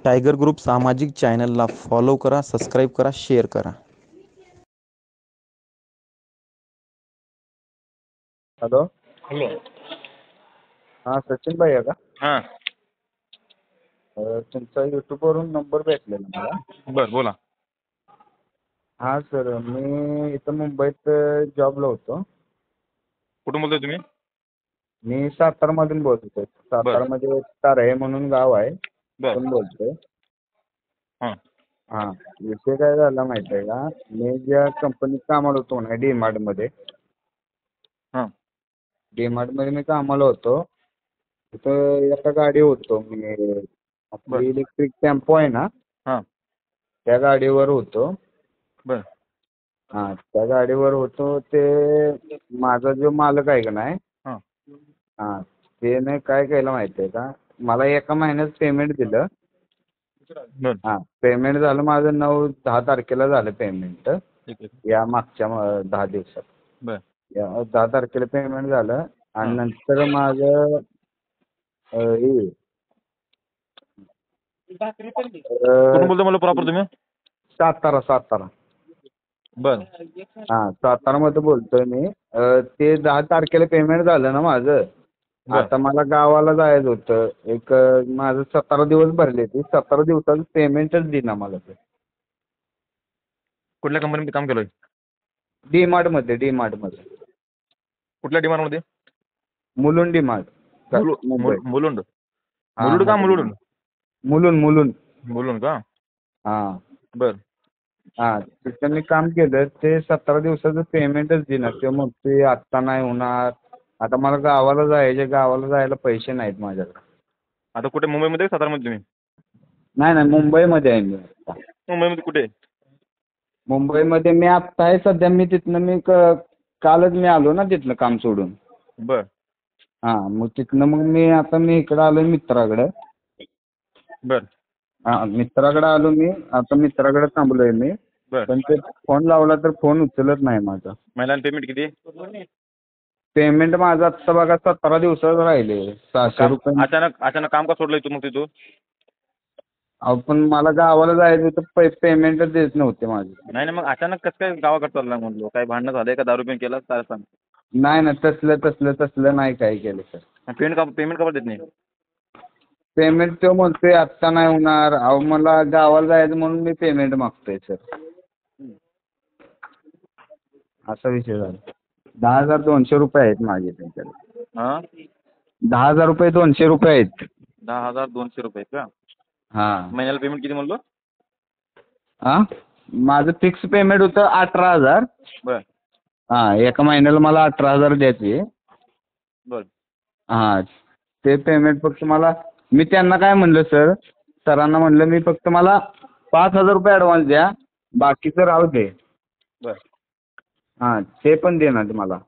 Tiger group सामाजिक चॅनलला follow करा, सबस्क्राईब करा, शेअर करा. हॅलो. हॅलो. हां सचिन भाई आहे का? हां. तुमचा यूट्यूबवरून नंबर भेटलेला मला. बरं बोला. हां सर, मी इथं मुंबईत जॉबला होतो. कुठून बोलताय तुम्ही? मी सातारमधून बोलतोय. बरं. सातारमध्ये तारळे म्हणून गाव आहे, बरं. तिथून बोलतोय. हां. हां, विषय काय झाला माहिती आहे का? मी ज्या कंपनीत कामाला होतो ना डी-मार्टमध्ये. हां. डी-मार्टमध्ये मी कामाला होतो. तिथं एका गाडीवर होतो मी. आपली बरं. इलेक्ट्रिक टेम्पो आहे ना, हां. त्या गाडीवर होतो. बरं. हां, त्या गाडीवर होतो. ते माझा जो मालक आहे का नाही, हां. हां, त्याने काय केलं माहिती आहे का? मला एका महिन्यात पेमेंट दिलं. बरं. हां, पेमेंट झालं माझं 9-10 तारखेला झालं पेमेंट. ठीक आहे. या मागच्या 10 दिवसात. बरं. या 10 तारखेला पेमेंट झालं आणि हां. नंतर माझं हे कुठून बोलताय मला प्रॉपर तुम्ही? सातारा. बरं. हां, सातारामध्ये बोलतोय मी. ते 10 तारखेला पेमेंट झालं ना माझं. बरं. आता मला गावाला जायचं होतं. एक माझं 17 दिवस भरले ते. 17 दिवसाचं पेमेंटच देईना मला ते. कुठल्या कंपनीमध्ये काम केलंय? डी-मार्टमध्ये. कुठल्या डिमांडमध्ये? मुलुंड डी-मार्ट. मुंबई. मुलुंड. हां, मुलुंड का मुलुंड. मुलुंड? मुलुंड. मुलुंड का? हां. बरं. हां, तिथं मी काम केलं. ते 17 दिवसाचं पेमेंटच देईना. ते म्हणतोय आत्ता नाही होणार. आता मला गावाला जायला पैसे नाहीत माझ्याकडे. आता कुठे मुंबईमध्ये का सातारामध्ये तुम्ही? नाही, मुंबईमध्ये आहे मी आत्ता. मुंबईमध्ये कुठे? मुंबईमध्ये मी आत्ता आहे सध्या. मी तिथनं कालच मी आलो ना तिथलं काम सोडून. बरं. हां, मग तिथनं मी इकडं आलो मित्राकडं. बरं. हां, मित्राकडे आलो मी. आता मित्राकडे थांबलोय मी. बरं. पण ते फोन लावला तर फोन उचलत नाही माझा. महिन्याला पेमेंट किती? पेमेंट माझं आत्ता बघा 17 दिवसाचं राहिले. 600 रुपये. अचानक काम का सोडलंय तू मग तिथून? अहो पण मला गावाला जायचं होतं. पेमेंटच देत नव्हते माझे. नाही मग अचानक कसं काय गावाकडे चालला म्हणलो? काय भांडणं झालंय का? दारू पिऊन केलं काय सांग? नाही तसलं नाही काय केलं सर. पेमेंट का देत नाही? पेमेंट तो म्हणतोय आत्ता नाही होणार. अहो मला गावाला जायचं म्हणून मी पेमेंट मागतोय सर. असा विषय झाला. 10,200 रुपये आहेत माझे त्यांच्याकडे. हां. 10,200 रुपये आहेत. 10,200 रुपये का? हां. महिन्याला पेमेंट किती म्हणलो? हां, माझं फिक्स पेमेंट होतं 18,000. बरं. हां, एका महिन्याला मला 18,000 द्यायचे. बरं. हां, ते पेमेंट फक्त मी त्यांना काय म्हणलं सरांना म्हणलं मी फक्त मला 5,000 रुपये ॲडव्हान्स द्या, बाकीचं राहू दे. बरं. हां, ते पण देणार मला.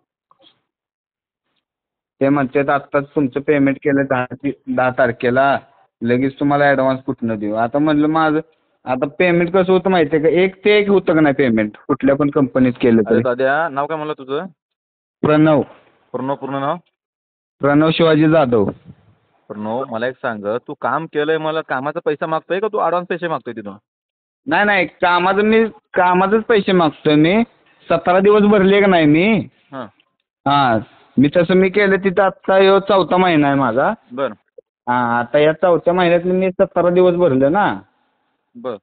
ते म्हणतात आत्ताच तुमचं पेमेंट केलं 10 तारखेला, लगेच तुम्हाला ॲडव्हान्स कुठनं देऊ. आता म्हणलं माझं आता पेमेंट कसं होतं माहिती आहे का? एक ते एक होतं का नाही पेमेंट कुठल्या पण कंपनीत केलं अरे तरी. दाद्या, नाव काय म्हणलं तुझं? प्रणव पूर्ण नाव? प्रणव शिवाजी जाधव. प्रणव, मला एक सांग, तू काम केलंय, मला कामाचा पैसा मागतोय का तू ॲडव्हान्स पैसे मागतोय तिथून? नाही कामाचेच पैसे मागतोय मी. 17 दिवस भरले का नाही मी. हां. हां, मी केलं तिथं. आत्ता ह्यो 4था महिना आहे माझा. बरं. हां, आता या 4थ्या महिन्यात मी 17 दिवस भरले ना. बरं.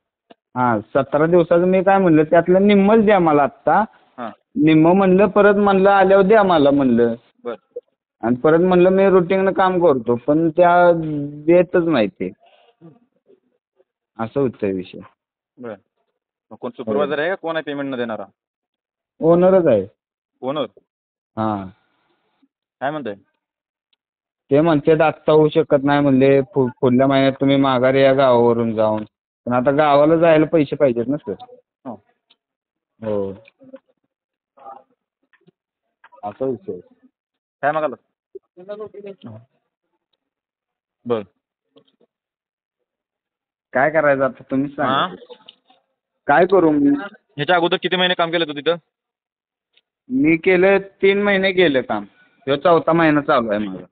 हां, 17 दिवसाचं मी काय म्हणलं त्यातलं निम्मंच द्या मला आत्ता. हां. निम्मं म्हणलं, परत म्हणलं आल्यावर द्या मला म्हणलं. बरं. आणि परत म्हणलं मी रुटीननं काम करतो, पण त्या देतच नाही ते. असं होतं विषय. बरं. मग कोण सुपरवायझर आहे का कोण आहे पेमेंट न देणारा? ओनरच आहे. ओनर? हां. काय म्हणताय? ते म्हणतात आत्ता होऊ शकत नाही म्हणले. पुढल्या महिन्यात तुम्ही माघारी या गावावरून जाऊन. पण आता गावाला जायला पैसे पाहिजेत ना सर. हो. हो, असा विषय. काय मागायला? बरं. काय करायचं आता तुम्हीच सांगा. हां. काय करू मी? ह्याच्या अगोदर किती महिने काम केलं तू तिथं? मी केलं 3 महिने केलं काम. ह्यो 4था महिना चालू आहे माझा.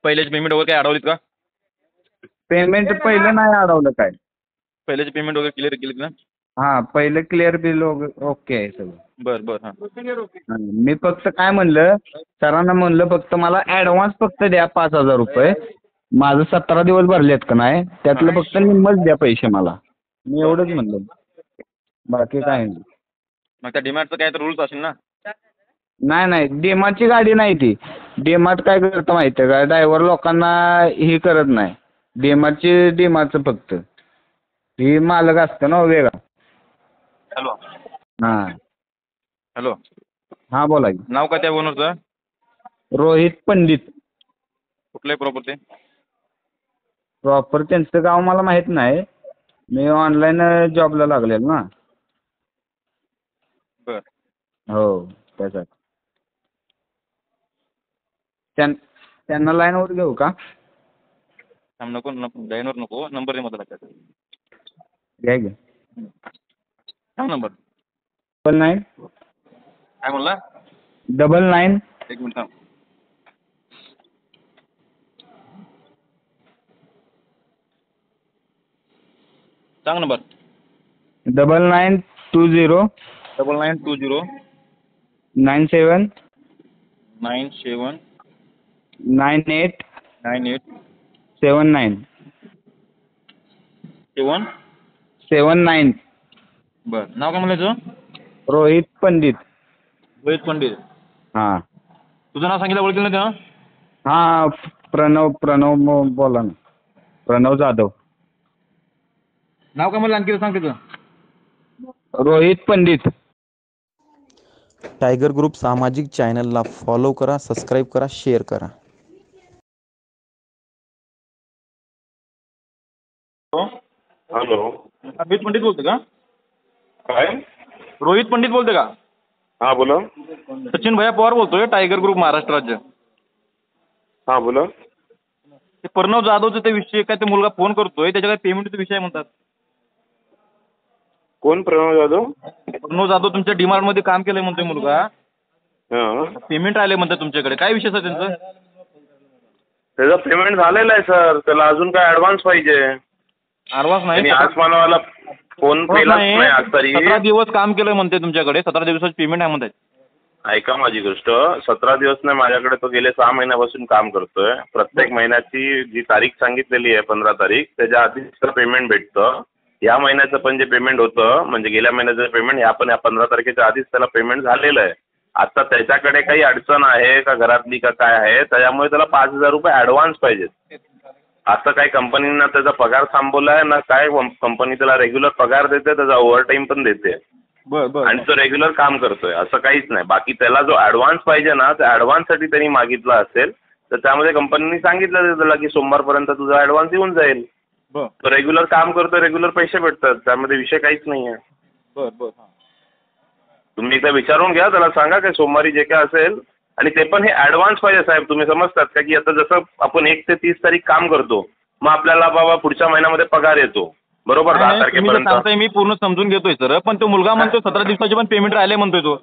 पहिल्याची पेमेंट वगैरे काय अडवलीत का? पेमेंट पहिलं नाही अडवलं काय. पहिल्याचे पेमेंट वगैरे क्लिअर केली ना? हां पहिलं क्लिअर बिल ओके आहे सगळं. बरं हां. मी फक्त काय म्हणलं सरांना म्हणलं फक्त मला ॲडव्हान्स फक्त द्या 5,000 रुपये. माझं 17 दिवस भरलेत का नाही त्यातलं फक्त निम्मच द्या पैसे मला. मी एवढंच म्हणलं. बाकी काय नाही. मग त्या डिमार्टचं काय तर रूल्स असेल ना? नाही डेमाची गाडी नाही ती. डेमार्ट काय करतं माहिती आहे का ड्रायव्हर लोकांना हे करत नाही. डेमाचं फक्त ही मालक असतं ना वेगळा. हॅलो हां हॅलो हां बोला की. नाव काय त्या ओनरचं? रोहित पंडित. कुठलंही प्रॉपर ते? प्रॉपर त्यांचं गाव मला माहीत नाही. मी ऑनलाईन जॉबला लागलेलो ना. बरं. हो त्यासाठी. त्यांना लाईनवर घेऊ का? थांब नको लाईनवर नको. नंबर दे मला त्याचा. घ्या घ्या. सांग नंबर. 99 काय म्हणला? 99 एक मिनिट थांब. सांग नंबर. 9920 9920 97 97 98 98 79 79. बरं. नाव काय म्हणलं तुझं? रोहित पंडित. रोहित पंडित. हां तुझं नाव सांगितलं ओळखेल ना तेव्हा? हां प्रणव बोला ना. प्रणव जाधव. नाव काय म्हणलं आणखी सांग तिथं. रोहित पंडित. टायगर ग्रुप सामाजिक चॅनलला फॉलो करा, सबस्क्राईब करा, शेअर करा. हॅलो रोहित पंडित बोलते का? काय? रोहित पंडित बोलते का? हा बोला. सचिन भैया पवार बोलतोय टायगर ग्रुप महाराष्ट्र राज्य. हा बोला. ते प्रणव जाधवचं ते विषय काय ते मुलगा फोन करतोय त्याच्या काय पेमेंटचा विषय म्हणतात. कोण प्रणव जाधव? प्रणव जाधव तुमच्या डिमार्टमध्ये काम केलंय म्हणतोय मुलगा. हा पेमेंट आले म्हणतात तुमच्याकडे. काय विषय सर त्यांचं? त्याचं पेमेंट झालेलं आहे सर. त्याला अजून काय ॲडव्हान्स पाहिजे. ॲडव्हान्स नाही. आणि आज मला फोन केलाच नाही आज तरी. 17 दिवस काम केलंय म्हणते तुमच्याकडे. 17 दिवसाची पेमेंट आहे म्हणतात. ऐका माझी गोष्ट. 17 दिवस नाही माझ्याकडे तो गेले 6 महिन्यापासून काम करतोय. प्रत्येक महिन्याची जी तारीख सांगितलेली आहे 15 तारीख त्याच्या आधीच त्याला पेमेंट भेटतं. या महिन्याचं पण जे पेमेंट होतं म्हणजे गेल्या महिन्याचं पेमेंट या 15 तारखेच्या आधीच त्याला पेमेंट झालेलं आहे. आता त्याच्याकडे काही अडचण आहे का घरातली का काय आहे त्याच्यामुळे त्याला 5,000 रुपये ॲडव्हान्स पाहिजेत. असं काही कंपनीनं त्याचा पगार थांबवला आहे ना काय. कंपनी त्याला रेग्युलर पगार देते त्याचा ओव्हरटाईम पण देते बरं आणि तो रेग्युलर काम करतोय असं काहीच नाही. बाकी त्याला जो ॲडव्हान्स पाहिजे ना त्या ॲडव्हान्ससाठी त्यांनी मागितला असेल तर त्यामध्ये कंपनीने सांगितलं त्याला की सोमवारपर्यंत तुझा ॲडव्हान्स येऊन जाईल. बरं तो रेग्युलर काम करतो रेग्युलर पैसे भेटतात त्यामध्ये विषय काहीच नाही आहे. बरं हां. तुम्ही एकदा विचारून घ्या त्याला सांगा की सोमवारी जे काय असेल आणि ते पण हे ॲडव्हान्स पाहिजे साहेब. तुम्ही समजतात का की आता जसं आपण 1 ते 30 तारीख काम करतो मग आपल्याला बाबा पुढच्या महिन्यामध्ये पगार येतो बरोबर 10 तारखेपर्यंत. मी पूर्ण समजून घेतोय सर. पण तो मुलगा म्हणतो 17 दिवसाचे पण पेमेंट राहिले म्हणतोय तो.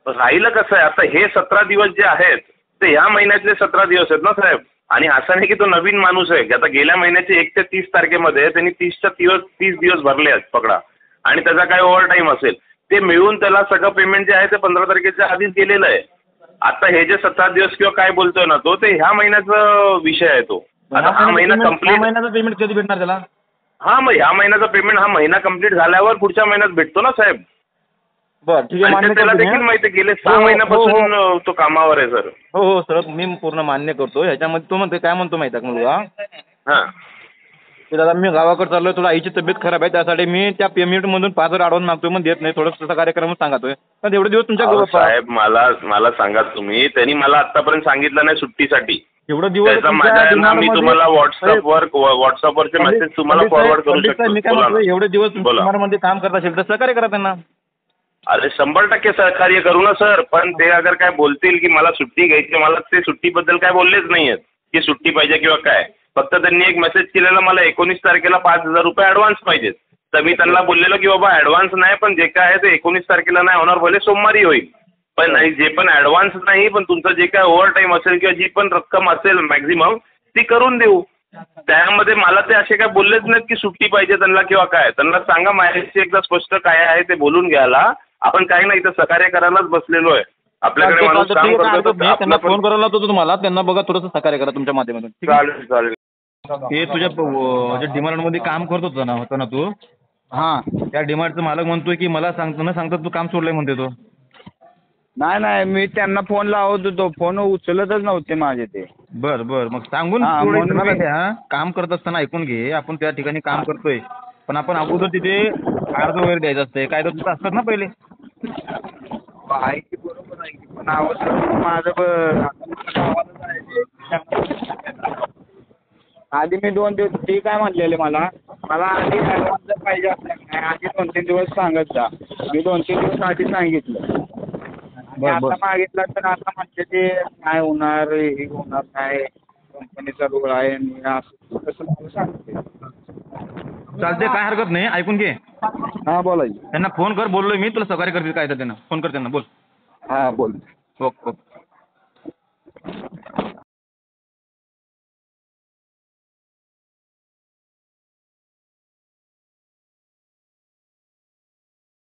राहिलं कसं आहे आता हे 17 दिवस जे आहेत ते ह्या महिन्यातले 17 दिवस आहेत ना साहेब. आणि असं नाही की तो नवीन माणूस आहे की आता गेल्या महिन्याचे 1 ते 30 तारखेमध्ये त्यांनी 30 दिवस भरले आहेत पकडा आणि त्याचा काय ओव्हरटाईम असेल ते मिळून त्याला सगळं पेमेंट जे आहे ते 15 तारखेच्या आधीच गेलेलं आहे. आता हे जे 17 दिवस किंवा काय बोलतोय ना तो ते ह्या महिन्याचा विषय आहे तो. आता हा महिना कंप्लीट. महिन्याचं पेमेंट कधी भेटणार त्याला? हा मग ह्या महिन्याचा पेमेंट हा महिना कंप्लीट झाल्यावर पुढच्या महिन्यात भेटतो ना साहेब. बरं ठीक आहे. आणि ते त्याला देखील माहिती आहे गेले 6 महिन्यापासून तो कामावर आहे सर. हो सर मी पूर्ण मान्य करतो. ह्याच्यामध्ये तो म्हणतो काय म्हणतो माहिती आहे का मुलगा हां की दादा मी गावाकडे चाललोय थोडं आईची तब्येत खराब आहे त्यासाठी मी त्या पेमेंटमधून 5,000 ॲडव्हान्स मागतोय मग देत नाही. थोडं तसा कार्यक्रम सांगतोय पण एवढे दिवस तुमच्या साहेब मला सांगा तुम्ही त्यांनी मला आतापर्यंत सांगितलं नाही सुट्टीसाठी. एवढं दिवस त्याचा माझ्या मी तुम्हाला व्हॉट्सअपवरचे मेसेज तुम्हाला फॉरवर्ड करू शकतो. मी काय म्हणतो एवढे दिवस मध्ये काम करत असेल तर सहकार्य करा त्यांना. अरे 100% सहकार्य करू ना सर. पण ते अगर काय बोलतील की मला सुट्टी घ्यायची मला ते सुट्टीबद्दल काय बोललेच नाही आहेत की सुट्टी पाहिजे किंवा काय. फक्त त्यांनी एक मेसेज केलेला मला 19 तारखेला 5,000 रुपये ॲडव्हान्स पाहिजेत. तर मी त्यांना बोललेलो की बाबा ॲडव्हान्स नाही पण जे काय आहे ते 19 तारखेला नाही होणार भले सोमवारी होईल. पण नाही जे पण ॲडव्हान्स नाही पण तुमचं जे काय ओव्हरटाईम असेल किंवा जी पण रक्कम असेल मॅक्झिमम ती करून देऊ. त्यामध्ये मला ते असे काय बोललेच नाहीत की सुट्टी पाहिजे त्यांना किंवा काय. त्यांना सांगा माझ्याशी एकदा स्पष्ट काय आहे ते बोलून घ्यायला. आपण काही नाही इथं सहकार्य करायलाच बसलेलो आहे. आपल्याकडे माणूस चालतंय, काम ठीक आहे, करतो काय तर त्यांना आपलं फोन पण करायला लावतो तुम्हाला. त्यांना बघा थोडंसं सहकार्य करा तुमच्या माध्यमातून. ठीक आहे? चालेल चालेल. हे तुझ्या जे डिमार्टमध्ये काम करत होता ना तू, हां. त्या डिमार्टचा मालक म्हणतोय की मला न सांगता तू काम सोडलंय म्हणते तो. नाही मी त्यांना फोन लावत होतो, फोन उचलतच नव्हते माझे ते. बर मग सांगून हां, सोडायचं म्हणून ना मी- त्या. काम करत असताना ऐकून घे. आपण त्या ठिकाणी काम करतोय, पण आपण अगोदर तिथे अर्ज वगैरे द्यायचं असते. काय तर असतात ना पहिले. आहे की बरोबर आहे की, पण अहो माझं गावाला जायचं. आधी मी 2 दिवस ते काय म्हणलेले मला आधी ॲडव्हान्स जर पाहिजे असला की नाही आधी 2-3 दिवस सांगत जा. मी 2-3 दिवस आधी सांगितलं. आणि आता मागितलं तर आता म्हणते ते काय होणार, हे होणार नाही, कंपनीचा रूळ आहे आणि असं तसं मला सांगते. चालते, काय हरकत नाही, ऐकून घे. हां बोला की. त्यांना फोन कर, बोललोय मी तुला सहकार्य करतील काय तर त्यांना. फोन कर त्यांना, बोल. हां बोल. ओके.